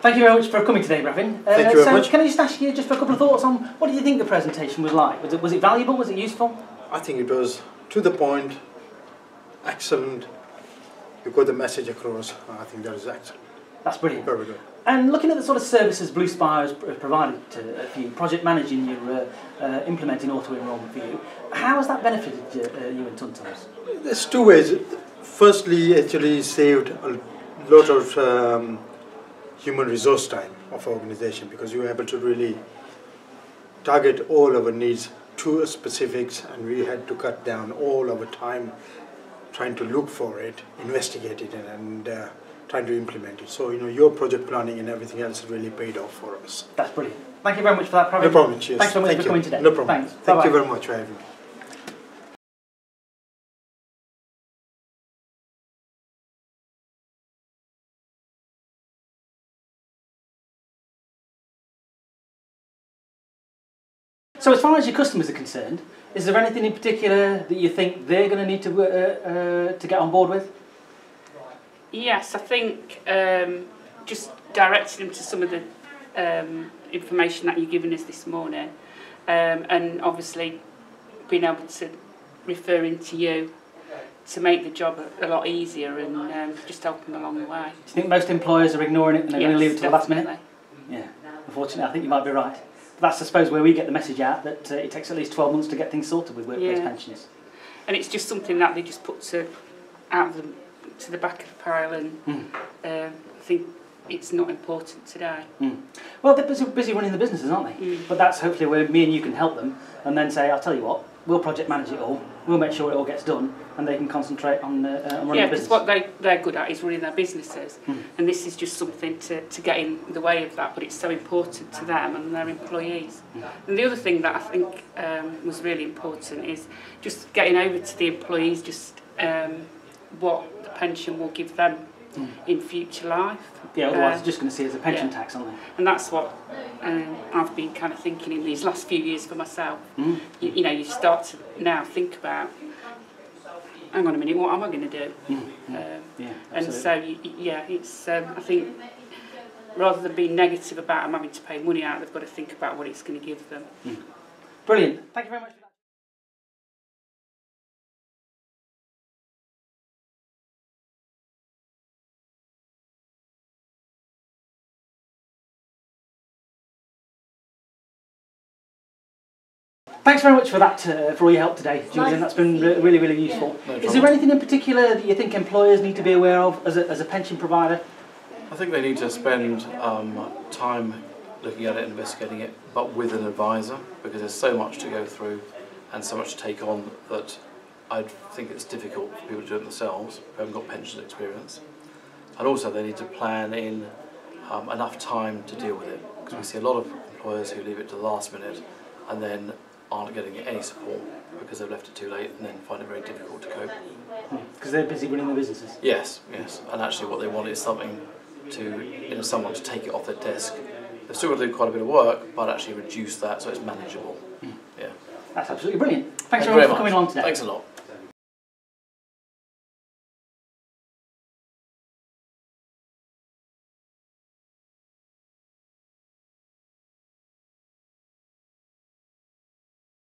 Thank you very much for coming today, Brevin. Thank you very much. Can I just ask you just for a couple of thoughts on what do you think the presentation was like? Was it valuable? Was it useful? I think it was to the point, excellent. You got the message across. I think that is excellent. That's brilliant. Very good. And looking at the sort of services Blue Spire has provided for you, project managing your implementing auto-enrolment for you, how has that benefited you in Tuntums? There's two ways. Firstly, actually saved a lot of human resource time of organisation, because you were able to really target all our needs to specifics, and we had to cut down all our time trying to look for it, investigate it, and trying to implement it. So, your project planning and everything else really paid off for us. That's brilliant. Thank you very much for that, Pravin. No problem, cheers. Thanks very much for coming today. No problem. Thanks. Thank Bye-bye. you very much for having me. So as far as your customers are concerned, is there anything in particular that you think they're going to need to get on board with? Yes, I think just directing them to some of the information that you've given us this morning, and obviously being able to refer into you to make the job a lot easier, and just help them along the way. Do you think most employers are ignoring it and they're going to leave it to the last minute? Yeah, unfortunately I think you might be right. But that's, I suppose, where we get the message out that it takes at least 12 months to get things sorted with workplace pensions. And it's just something that they just put to the back of the pile, and I think it's not important today. Well, they're busy running the businesses, aren't they? But that's hopefully where me and you can help them, and then say, I'll tell you what, we'll project manage it all, we'll make sure it all gets done, and they can concentrate on running the business. Yeah, because what they're good at is running their businesses, and this is just something to get in the way of that, but it's so important to them and their employees. And the other thing that I think was really important is just getting over to the employees just what the pension will give them in future life. Yeah, otherwise they're just going to see it as a pension tax, aren't they? And that's what I've been kind of thinking in these last few years for myself. You start to now think about, hang on a minute, what am I going to do? And so, it's I think rather than being negative about them having to pay money out, they've got to think about what it's going to give them. Brilliant. Thank you very much for that. Thanks very much for that, for all your help today, Julian. That's been really, really useful. No Is there anything in particular that you think employers need to be aware of as a pension provider? I think they need to spend time looking at it and investigating it, but with an advisor, because there's so much to go through and so much to take on that I think it's difficult for people to do it themselves who haven't got pension experience. And also they need to plan in enough time to deal with it, because we see a lot of employers who leave it to the last minute and then aren't getting any support because they've left it too late, and then find it very difficult to cope. Because they're busy running their businesses? Yes. And actually what they want is something someone to take it off their desk. They've still got to do quite a bit of work, but actually reduce that so it's manageable. Yeah. That's absolutely brilliant. Thanks very much for coming along today. Thanks a lot.